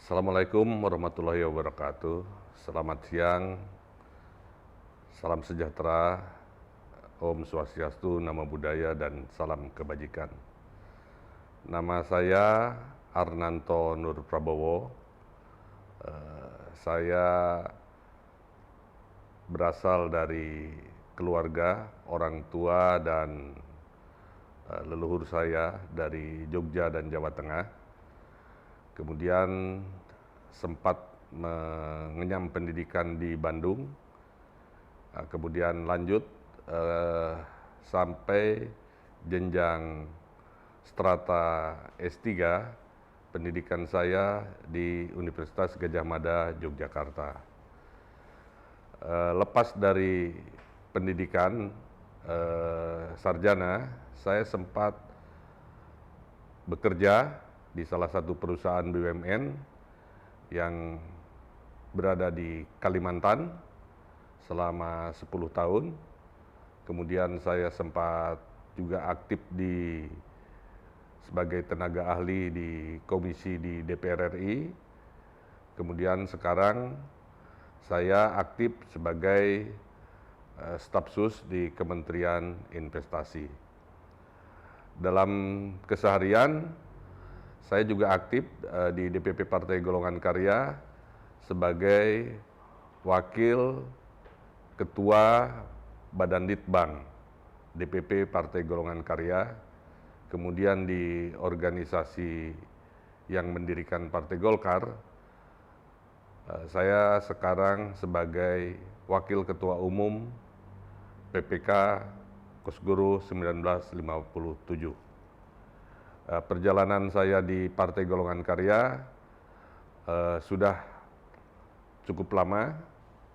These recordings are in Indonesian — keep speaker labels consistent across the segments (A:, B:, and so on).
A: Assalamualaikum warahmatullahi wabarakatuh. Selamat siang, salam sejahtera, Om Swastiastu, Namo Buddhaya, dan salam kebajikan. Nama saya Arnanto Nur Prabowo. Saya berasal dari keluarga, orang tua, dan leluhur saya dari Jogja dan Jawa Tengah. Kemudian sempat mengenyam pendidikan di Bandung, kemudian lanjut sampai jenjang strata S3, pendidikan saya di Universitas Gadjah Mada, Yogyakarta. Lepas dari pendidikan sarjana, saya sempat bekerja di salah satu perusahaan BUMN yang berada di Kalimantan selama 10 tahun. Kemudian saya sempat juga aktif sebagai tenaga ahli di komisi di DPR RI. Kemudian sekarang saya aktif sebagai staf sus di Kementerian Investasi. Dalam keseharian, saya juga aktif di DPP Partai Golongan Karya sebagai Wakil Ketua Badan Litbang DPP Partai Golongan Karya, kemudian di organisasi yang mendirikan Partai Golkar, saya sekarang sebagai Wakil Ketua Umum PPK Kosgoro 1957. Perjalanan saya di Partai Golongan Karya sudah cukup lama,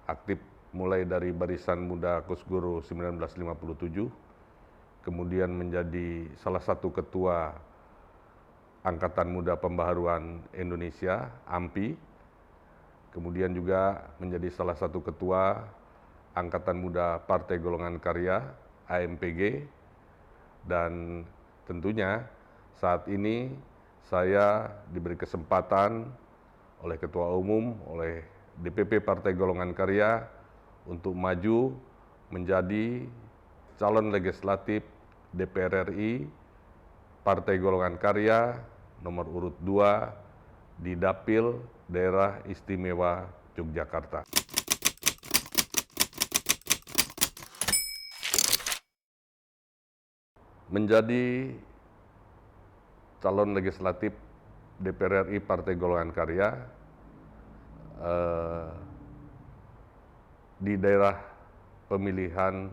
A: aktif mulai dari Barisan Muda Kosgoro 1957, kemudian menjadi salah satu ketua Angkatan Muda Pembaharuan Indonesia, AMPI, kemudian juga menjadi salah satu ketua Angkatan Muda Partai Golongan Karya, AMPG, dan tentunya saat ini saya diberi kesempatan oleh Ketua Umum, oleh DPP Partai Golongan Karya untuk maju menjadi calon legislatif DPR RI Partai Golongan Karya nomor urut 2 di Dapil Daerah Istimewa Yogyakarta. Menjadi calon legislatif DPR RI Partai Golongan Karya di daerah pemilihan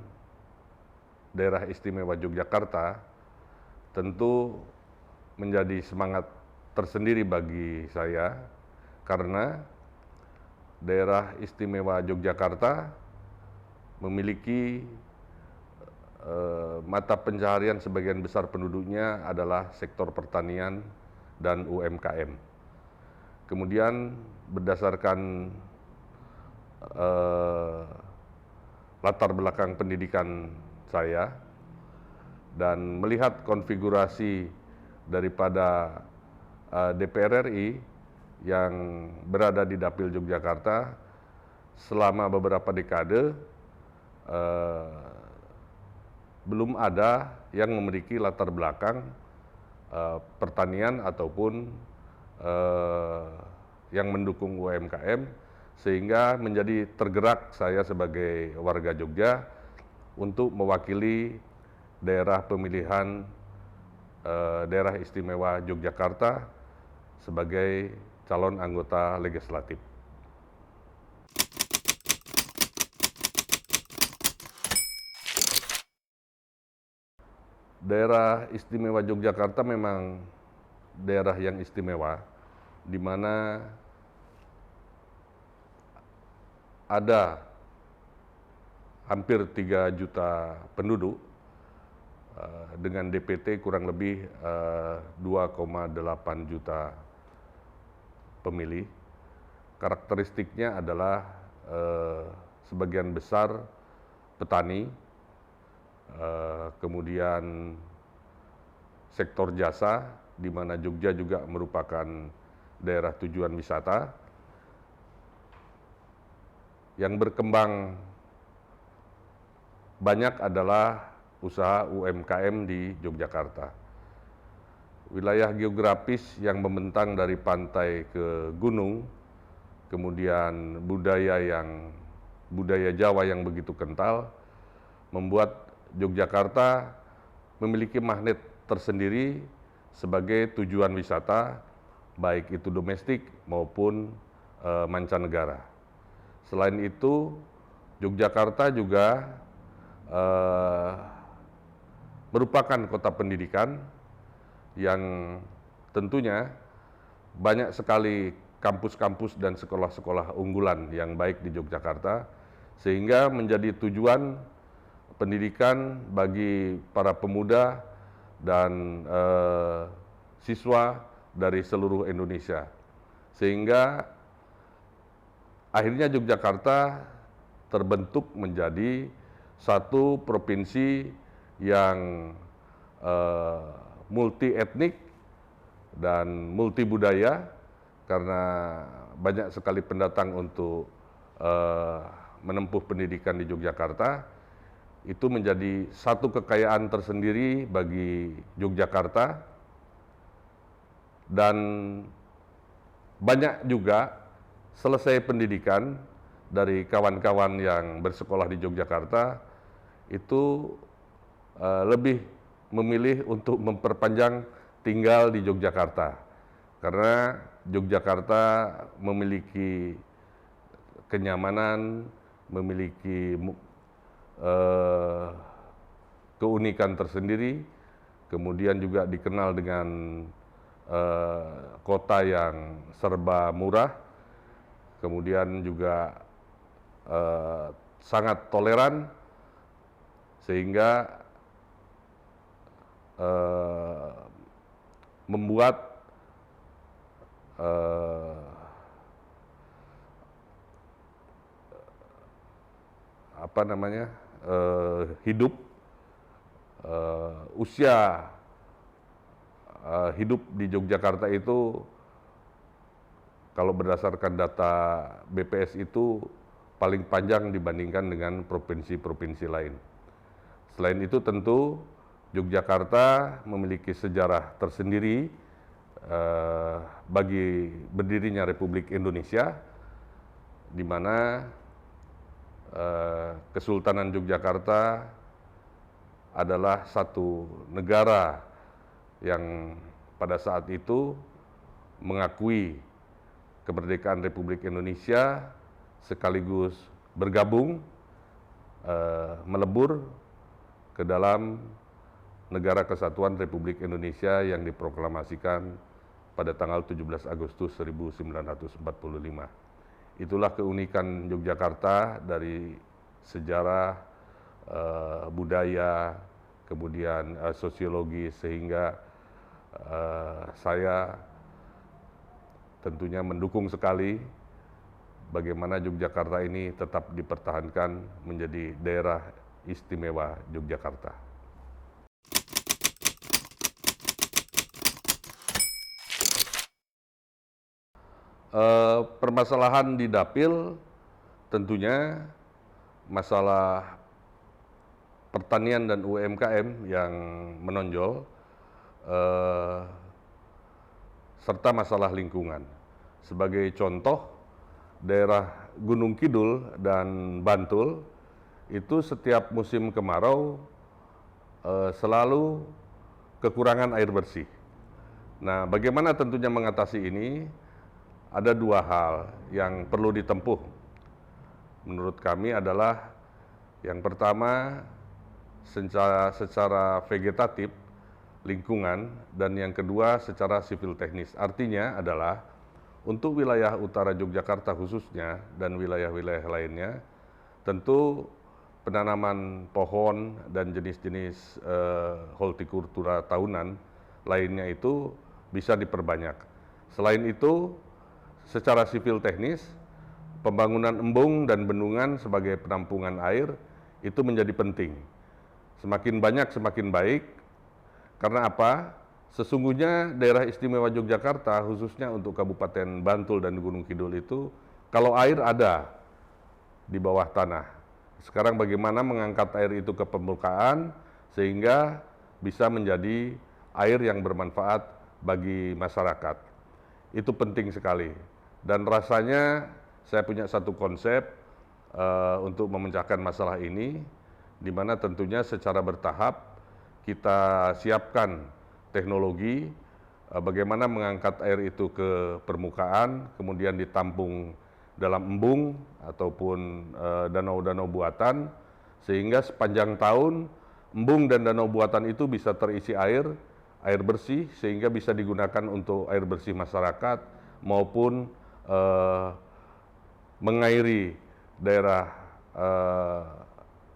A: Daerah Istimewa Yogyakarta tentu menjadi semangat tersendiri bagi saya, karena Daerah Istimewa Yogyakarta memiliki mata pencaharian sebagian besar penduduknya adalah sektor pertanian dan UMKM. Kemudian berdasarkan latar belakang pendidikan saya dan melihat konfigurasi daripada DPR RI yang berada di Dapil Yogyakarta selama beberapa dekade, belum ada yang memiliki latar belakang pertanian ataupun yang mendukung UMKM, sehingga menjadi tergerak saya sebagai warga Jogja untuk mewakili daerah pemilihan Daerah Istimewa Yogyakarta sebagai calon anggota legislatif. Daerah Istimewa Yogyakarta memang daerah yang istimewa, di mana ada hampir 3 juta penduduk dengan DPT kurang lebih 2,8 juta pemilih. Karakteristiknya adalah sebagian besar petani, kemudian sektor jasa, di mana Jogja juga merupakan daerah tujuan wisata. Yang berkembang banyak adalah usaha UMKM di Yogyakarta. Wilayah geografis yang membentang dari pantai ke gunung, kemudian budaya Jawa yang begitu kental, membuat Yogyakarta memiliki magnet tersendiri sebagai tujuan wisata, baik itu domestik maupun mancanegara. Selain itu, Yogyakarta juga merupakan kota pendidikan yang tentunya banyak sekali kampus-kampus dan sekolah-sekolah unggulan yang baik di Yogyakarta, sehingga menjadi tujuan pendidikan bagi para pemuda dan siswa dari seluruh Indonesia. Sehingga akhirnya Yogyakarta terbentuk menjadi satu provinsi yang multi etnik dan multi budaya, karena banyak sekali pendatang untuk menempuh pendidikan di Yogyakarta. Itu menjadi satu kekayaan tersendiri bagi Yogyakarta, dan banyak juga selesai pendidikan dari kawan-kawan yang bersekolah di Yogyakarta itu lebih memilih untuk memperpanjang tinggal di Yogyakarta, karena Yogyakarta memiliki kenyamanan, memiliki keunikan tersendiri, kemudian juga dikenal dengan kota yang serba murah, kemudian juga sangat toleran, sehingga membuat hidup usia hidup di Yogyakarta itu, kalau berdasarkan data BPS itu paling panjang dibandingkan dengan provinsi-provinsi lain. Selain itu tentu Yogyakarta memiliki sejarah tersendiri bagi berdirinya Republik Indonesia, di mana Kesultanan Yogyakarta adalah satu negara yang pada saat itu mengakui kemerdekaan Republik Indonesia, sekaligus bergabung melebur ke dalam Negara Kesatuan Republik Indonesia yang diproklamasikan pada tanggal 17 Agustus 1945. Itulah keunikan Yogyakarta dari sejarah, budaya, kemudian sosiologi, sehingga saya tentunya mendukung sekali bagaimana Yogyakarta ini tetap dipertahankan menjadi daerah istimewa Yogyakarta. Permasalahan di Dapil tentunya masalah pertanian dan UMKM yang menonjol, serta masalah lingkungan. Sebagai contoh, daerah Gunung Kidul dan Bantul itu setiap musim kemarau selalu kekurangan air bersih. Nah, bagaimana tentunya mengatasi ini? Ada dua hal yang perlu ditempuh. Menurut kami adalah yang pertama secara vegetatif lingkungan, dan yang kedua secara sipil teknis. Artinya adalah untuk wilayah utara Yogyakarta khususnya dan wilayah-wilayah lainnya, tentu penanaman pohon dan jenis-jenis hortikultura tahunan lainnya itu bisa diperbanyak. Selain itu, secara sipil teknis, pembangunan embung dan bendungan sebagai penampungan air itu menjadi penting. Semakin banyak semakin baik. Karena apa? Sesungguhnya daerah istimewa Yogyakarta khususnya untuk Kabupaten Bantul dan Gunung Kidul itu kalau air ada di bawah tanah. Sekarang bagaimana mengangkat air itu ke permukaan sehingga bisa menjadi air yang bermanfaat bagi masyarakat. Itu penting sekali. Dan rasanya saya punya satu konsep untuk memecahkan masalah ini, di mana tentunya secara bertahap kita siapkan teknologi bagaimana mengangkat air itu ke permukaan, kemudian ditampung dalam embung ataupun danau-danau buatan, sehingga sepanjang tahun embung dan danau buatan itu bisa terisi air bersih, sehingga bisa digunakan untuk air bersih masyarakat maupun mengairi daerah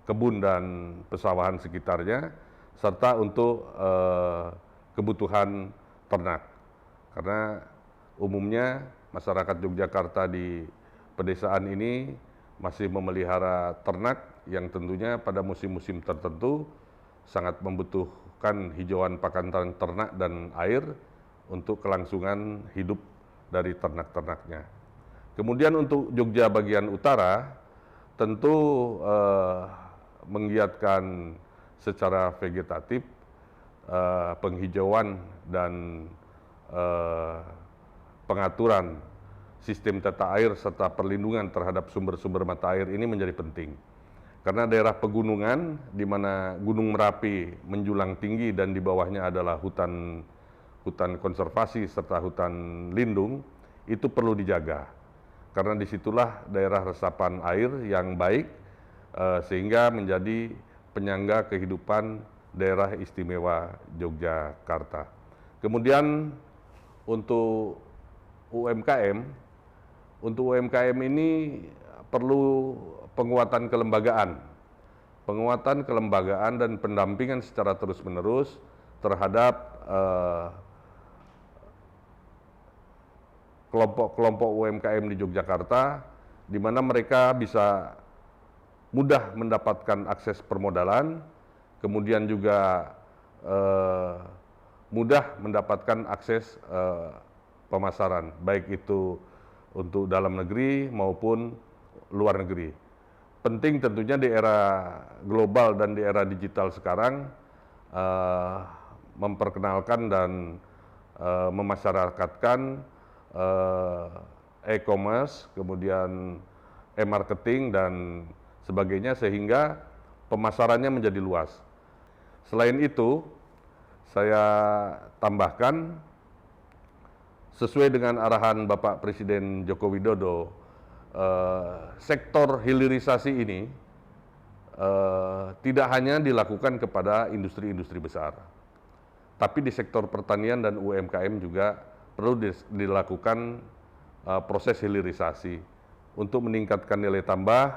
A: kebun dan pesawahan sekitarnya, serta untuk kebutuhan ternak. Karena umumnya masyarakat Yogyakarta di pedesaan ini masih memelihara ternak yang tentunya pada musim-musim tertentu sangat membutuhkan hijauan pakan ternak dan air untuk kelangsungan hidup dari ternak-ternaknya. Kemudian untuk Jogja bagian utara tentu menggiatkan secara vegetatif penghijauan dan pengaturan sistem tata air serta perlindungan terhadap sumber-sumber mata air ini menjadi penting. Karena daerah pegunungan di mana Gunung Merapi menjulang tinggi dan di bawahnya adalah hutan konservasi serta hutan lindung, itu perlu dijaga. Karena disitulah daerah resapan air yang baik sehingga menjadi penyangga kehidupan daerah istimewa Yogyakarta. Kemudian untuk UMKM ini perlu penguatan kelembagaan dan pendampingan secara terus-menerus terhadap kelompok-kelompok UMKM di Yogyakarta, di mana mereka bisa mudah mendapatkan akses permodalan, kemudian juga mudah mendapatkan akses pemasaran, baik itu untuk dalam negeri maupun luar negeri. Penting tentunya di era global dan di era digital sekarang memperkenalkan dan memasyarakatkan e-commerce, kemudian e-marketing dan sebagainya sehingga pemasarannya menjadi luas. Selain itu, saya tambahkan sesuai dengan arahan Bapak Presiden Joko Widodo, sektor hilirisasi ini tidak hanya dilakukan kepada industri-industri besar, tapi di sektor pertanian dan UMKM juga perlu dilakukan proses hilirisasi untuk meningkatkan nilai tambah,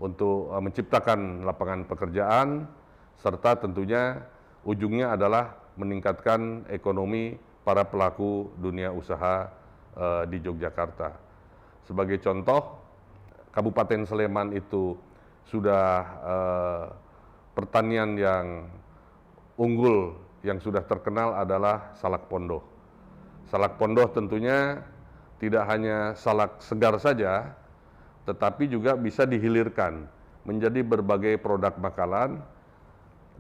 A: untuk menciptakan lapangan pekerjaan, serta tentunya ujungnya adalah meningkatkan ekonomi para pelaku dunia usaha di Yogyakarta. Sebagai contoh, Kabupaten Sleman itu sudah pertanian yang unggul, yang sudah terkenal adalah salak pondoh. Salak pondoh tentunya tidak hanya salak segar saja, tetapi juga bisa dihilirkan menjadi berbagai produk makanan,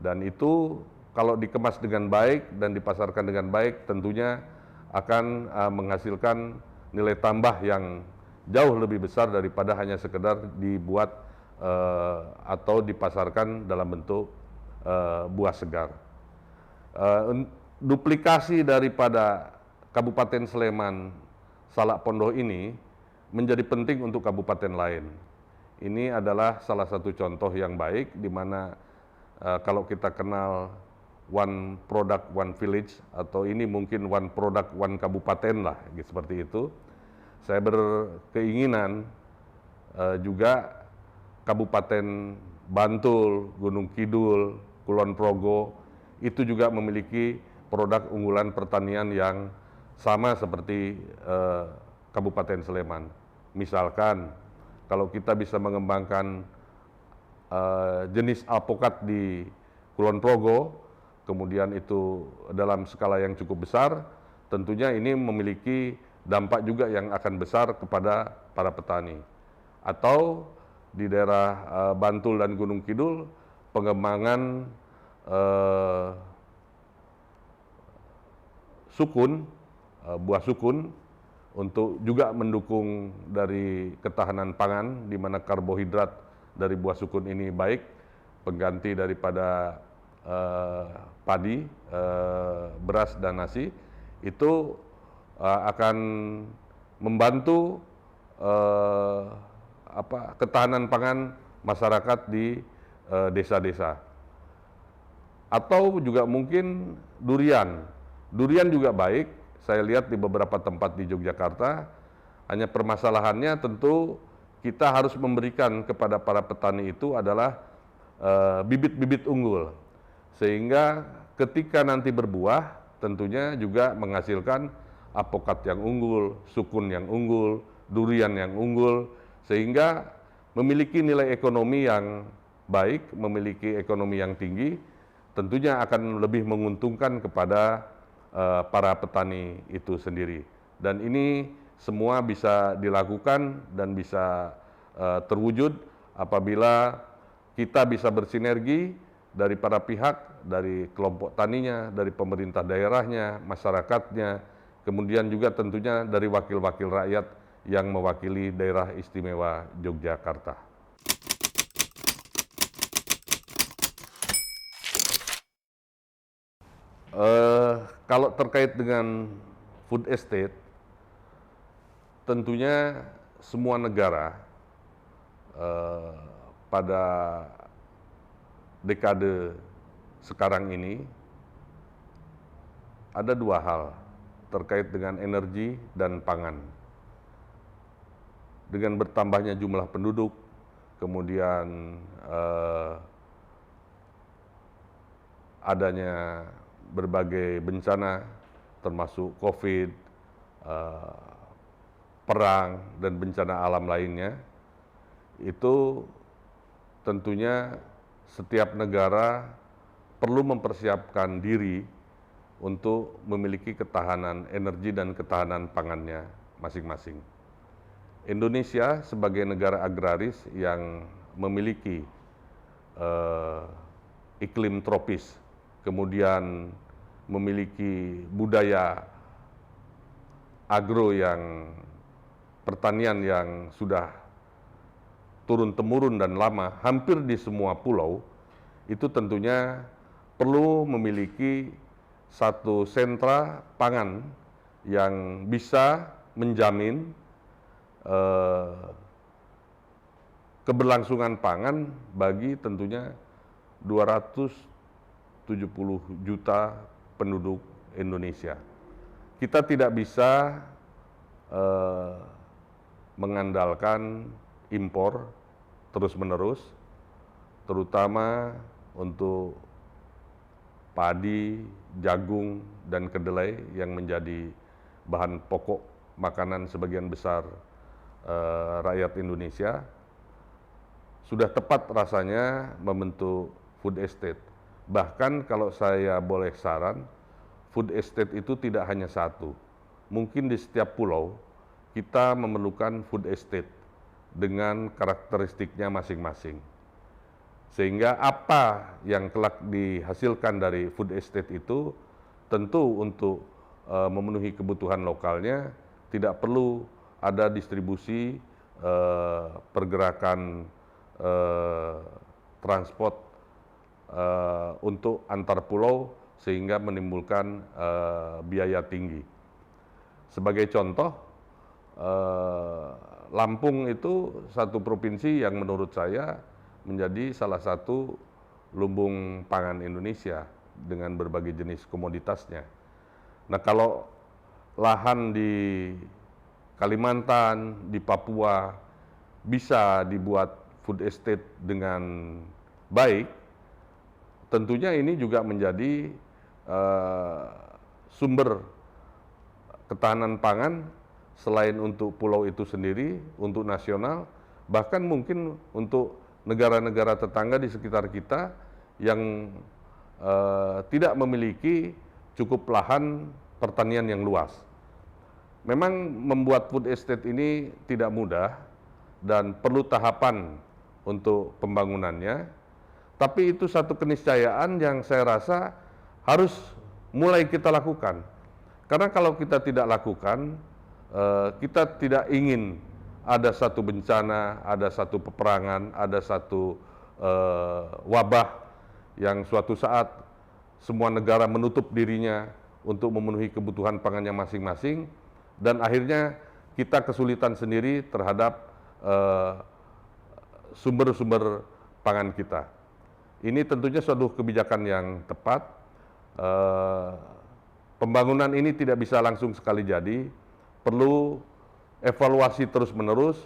A: dan itu kalau dikemas dengan baik dan dipasarkan dengan baik tentunya akan menghasilkan nilai tambah yang jauh lebih besar daripada hanya sekedar dibuat atau dipasarkan dalam bentuk buah segar. Duplikasi daripada Kabupaten Sleman salak pondoh ini menjadi penting untuk kabupaten lain. Ini adalah salah satu contoh yang baik di mana kalau kita kenal one product one village, atau ini mungkin one product one kabupaten lah, seperti itu. Saya berkeinginan juga Kabupaten Bantul, Gunung Kidul, Kulon Progo itu juga memiliki produk unggulan pertanian yang sama seperti Kabupaten Sleman. Misalkan kalau kita bisa mengembangkan jenis alpukat di Kulon Progo, kemudian itu dalam skala yang cukup besar, tentunya ini memiliki dampak juga yang akan besar kepada para petani. Atau di daerah Bantul dan Gunung Kidul, pengembangan sukun, buah sukun, untuk juga mendukung dari ketahanan pangan, di mana karbohidrat dari buah sukun ini baik, pengganti daripada padi, beras dan nasi, itu akan membantu ketahanan pangan masyarakat di desa-desa. Atau juga mungkin durian. Durian juga baik, saya lihat di beberapa tempat di Yogyakarta, hanya permasalahannya tentu kita harus memberikan kepada para petani itu adalah bibit-bibit unggul. Sehingga ketika nanti berbuah, tentunya juga menghasilkan apokat yang unggul, sukun yang unggul, durian yang unggul, sehingga memiliki nilai ekonomi yang baik, memiliki ekonomi yang tinggi, tentunya akan lebih menguntungkan kepada para petani itu sendiri. Dan ini semua bisa dilakukan dan bisa terwujud apabila kita bisa bersinergi dari para pihak, dari kelompok taninya, dari pemerintah daerahnya, masyarakatnya, kemudian juga tentunya dari wakil-wakil rakyat yang mewakili daerah istimewa Yogyakarta. Kalau terkait dengan food estate, tentunya semua negara pada dekade sekarang ini ada dua hal terkait dengan energi dan pangan. Dengan bertambahnya jumlah penduduk, kemudian adanya berbagai bencana termasuk COVID, perang, dan bencana alam lainnya, itu tentunya setiap negara perlu mempersiapkan diri untuk memiliki ketahanan energi dan ketahanan pangannya masing-masing. Indonesia sebagai negara agraris yang memiliki iklim tropis, kemudian memiliki budaya agro yang pertanian yang sudah turun-temurun dan lama hampir di semua pulau, itu tentunya perlu memiliki satu sentra pangan yang bisa menjamin keberlangsungan pangan bagi tentunya 270 juta penduduk Indonesia. Kita tidak bisa mengandalkan impor terus-menerus, terutama untuk padi, jagung, dan kedelai yang menjadi bahan pokok makanan sebagian besar rakyat Indonesia. Sudah tepat rasanya membentuk food estate. Bahkan kalau saya boleh saran, food estate itu tidak hanya satu. Mungkin di setiap pulau kita memerlukan food estate dengan karakteristiknya masing-masing. Sehingga apa yang kelak dihasilkan dari food estate itu tentu untuk memenuhi kebutuhan lokalnya, tidak perlu ada distribusi pergerakan transport untuk antar pulau sehingga menimbulkan biaya tinggi. Sebagai contoh, Lampung itu satu provinsi yang menurut saya menjadi salah satu lumbung pangan Indonesia dengan berbagai jenis komoditasnya. Nah, kalau lahan di Kalimantan, di Papua bisa dibuat food estate dengan baik, tentunya ini juga menjadi sumber ketahanan pangan selain untuk pulau itu sendiri, untuk nasional, bahkan mungkin untuk negara-negara tetangga di sekitar kita yang tidak memiliki cukup lahan pertanian yang luas. Memang membuat food estate ini tidak mudah dan perlu tahapan untuk pembangunannya, tapi itu satu keniscayaan yang saya rasa harus mulai kita lakukan. Karena kalau kita tidak lakukan, kita tidak ingin ada satu bencana, ada satu peperangan, ada satu wabah yang suatu saat semua negara menutup dirinya untuk memenuhi kebutuhan pangannya masing-masing, dan akhirnya kita kesulitan sendiri terhadap sumber-sumber pangan kita. Ini tentunya suatu kebijakan yang tepat. Pembangunan ini tidak bisa langsung sekali jadi, perlu evaluasi terus-menerus,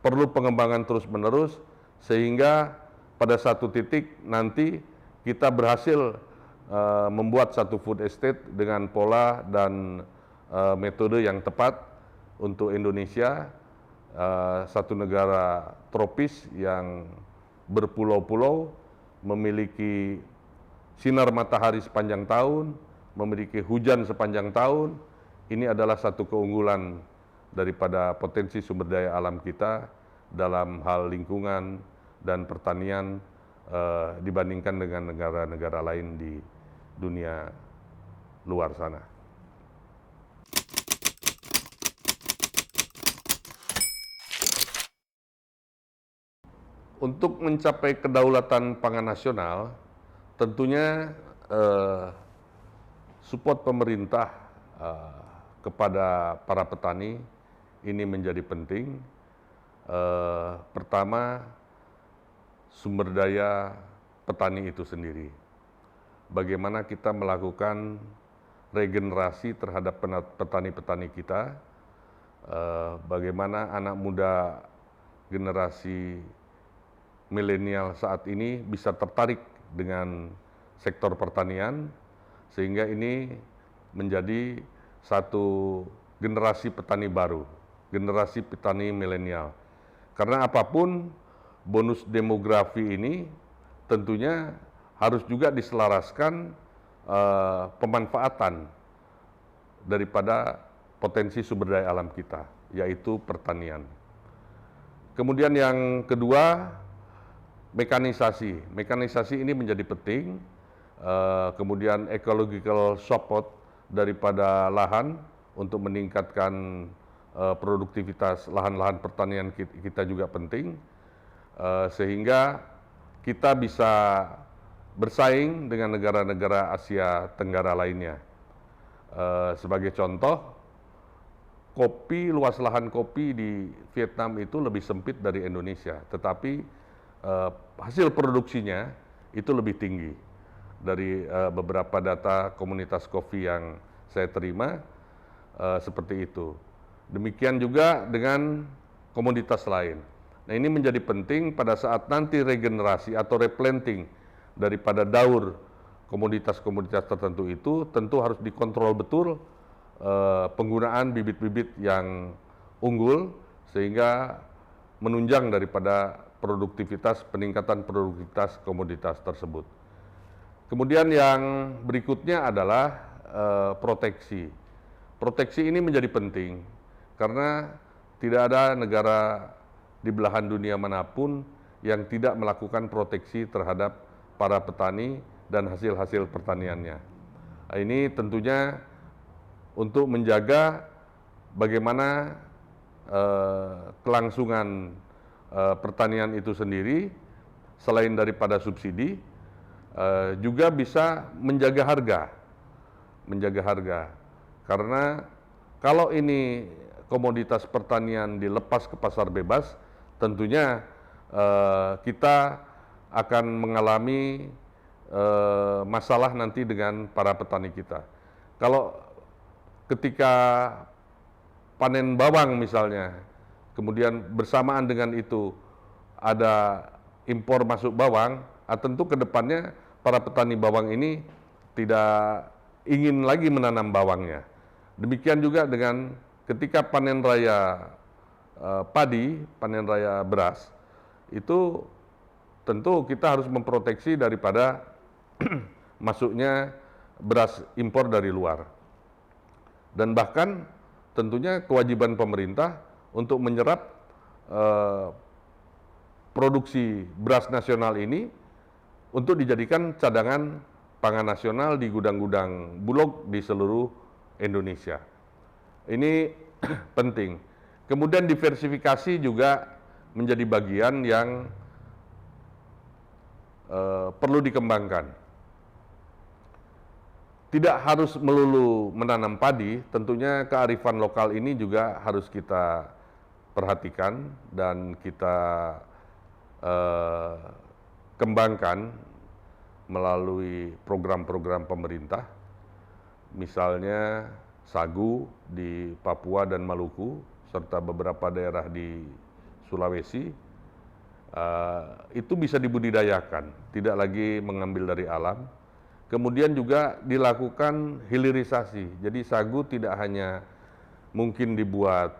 A: perlu pengembangan terus-menerus, sehingga pada satu titik nanti kita berhasil membuat satu food estate dengan pola dan metode yang tepat untuk Indonesia, satu negara tropis yang berpulau-pulau, memiliki sinar matahari sepanjang tahun, memiliki hujan sepanjang tahun. Ini adalah satu keunggulan daripada potensi sumber daya alam kita dalam hal lingkungan dan pertanian dibandingkan dengan negara-negara lain di dunia luar sana. Untuk mencapai kedaulatan pangan nasional, tentunya support pemerintah kepada para petani ini menjadi penting. Pertama, sumber daya petani itu sendiri. Bagaimana kita melakukan regenerasi terhadap petani-petani kita, bagaimana anak muda generasi milenial saat ini bisa tertarik dengan sektor pertanian, sehingga ini menjadi satu generasi petani baru, generasi petani milenial. Karena apapun bonus demografi ini tentunya harus juga diselaraskan pemanfaatan daripada potensi sumber daya alam kita, yaitu pertanian. Kemudian yang kedua, mekanisasi. Mekanisasi ini menjadi penting, kemudian ecological support daripada lahan untuk meningkatkan produktivitas lahan-lahan pertanian kita juga penting, sehingga kita bisa bersaing dengan negara-negara Asia Tenggara lainnya. Sebagai contoh, luas lahan kopi di Vietnam itu lebih sempit dari Indonesia, tetapi hasil produksinya itu lebih tinggi. Dari beberapa data komunitas kopi yang saya terima, seperti itu. Demikian juga dengan komoditas lain. Nah, ini menjadi penting pada saat nanti regenerasi atau replanting daripada daur komoditas-komoditas tertentu itu, tentu harus dikontrol betul penggunaan bibit-bibit yang unggul, sehingga menunjang daripada peningkatan produktivitas komoditas tersebut. Kemudian yang berikutnya adalah proteksi. Proteksi ini menjadi penting karena tidak ada negara di belahan dunia manapun yang tidak melakukan proteksi terhadap para petani dan hasil-hasil pertaniannya. Nah, ini tentunya untuk menjaga bagaimana kelangsungan pertanian itu sendiri, selain daripada subsidi, juga bisa menjaga harga. Karena kalau ini komoditas pertanian dilepas ke pasar bebas, tentunya kita akan mengalami masalah nanti dengan para petani kita. Kalau ketika panen bawang misalnya, kemudian bersamaan dengan itu ada impor masuk bawang, tentu ke depannya para petani bawang ini tidak ingin lagi menanam bawangnya. Demikian juga dengan ketika panen raya padi, panen raya beras, itu tentu kita harus memproteksi daripada masuknya beras impor dari luar. Dan bahkan tentunya kewajiban pemerintah untuk menyerap produksi beras nasional ini untuk dijadikan cadangan pangan nasional di gudang-gudang Bulog di seluruh Indonesia. Ini penting. Kemudian diversifikasi juga menjadi bagian yang perlu dikembangkan. Tidak harus melulu menanam padi, tentunya kearifan lokal ini juga harus kita perhatikan dan kita kembangkan melalui program-program pemerintah, misalnya sagu di Papua dan Maluku, serta beberapa daerah di Sulawesi, itu bisa dibudidayakan, tidak lagi mengambil dari alam. Kemudian juga dilakukan hilirisasi, jadi sagu tidak hanya mungkin dibuat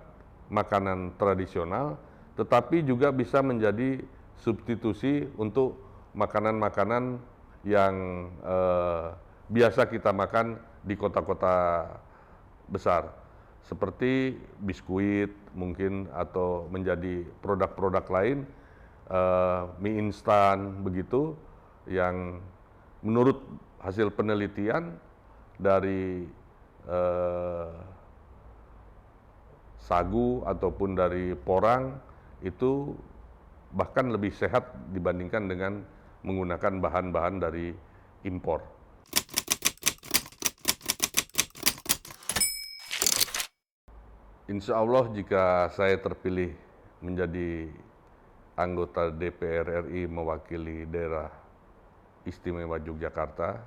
A: makanan tradisional, tetapi juga bisa menjadi substitusi untuk makanan-makanan yang biasa kita makan di kota-kota besar, seperti biskuit mungkin, atau menjadi produk-produk lain, mie instan begitu, yang menurut hasil penelitian dari sagu ataupun dari porang itu bahkan lebih sehat dibandingkan dengan menggunakan bahan-bahan dari impor. Insya Allah jika saya terpilih menjadi anggota DPR RI mewakili daerah istimewa Yogyakarta,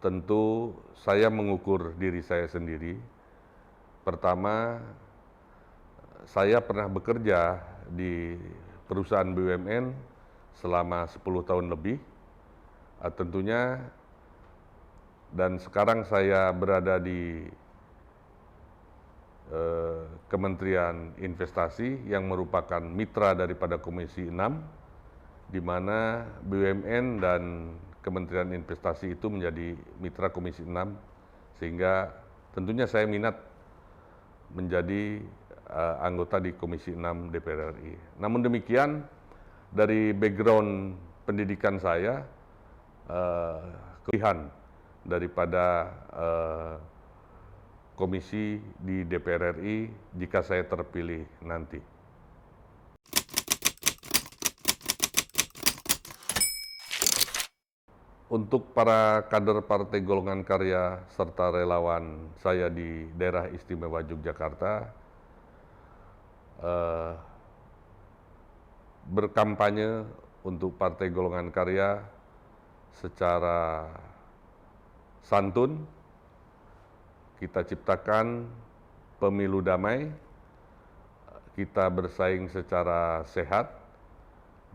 A: tentu saya mengukur diri saya sendiri. Pertama, saya pernah bekerja di perusahaan BUMN selama 10 tahun lebih, tentunya, dan sekarang saya berada di Kementerian Investasi yang merupakan mitra daripada Komisi 6, di mana BUMN dan Kementerian Investasi itu menjadi mitra Komisi 6, sehingga tentunya saya minat menjadi anggota di Komisi 6 DPR RI. Namun demikian, dari background pendidikan saya, kelebihan daripada komisi di DPR RI jika saya terpilih nanti. Untuk para kader Partai Golongan Karya serta relawan saya di daerah istimewa Yogyakarta, berkampanye untuk Partai Golongan Karya secara santun, kita ciptakan pemilu damai, kita bersaing secara sehat,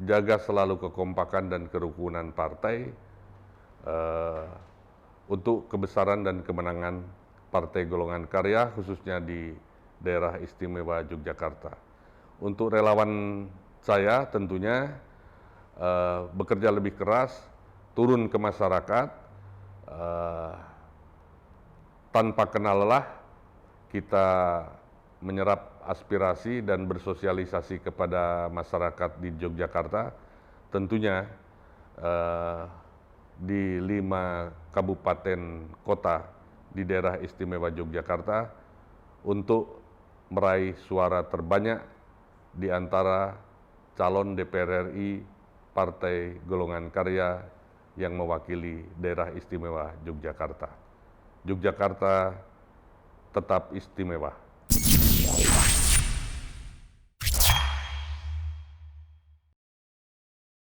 A: jaga selalu kekompakan dan kerukunan partai untuk kebesaran dan kemenangan Partai Golongan Karya, khususnya di daerah istimewa Yogyakarta. Untuk relawan saya tentunya bekerja lebih keras, turun ke masyarakat, tanpa kenal lelah, kita menyerap aspirasi dan bersosialisasi kepada masyarakat di Yogyakarta, tentunya di 5 kabupaten kota di daerah istimewa Yogyakarta, untuk meraih suara terbanyak di antara calon DPR RI Partai Golongan Karya yang mewakili daerah istimewa Yogyakarta. Yogyakarta tetap istimewa.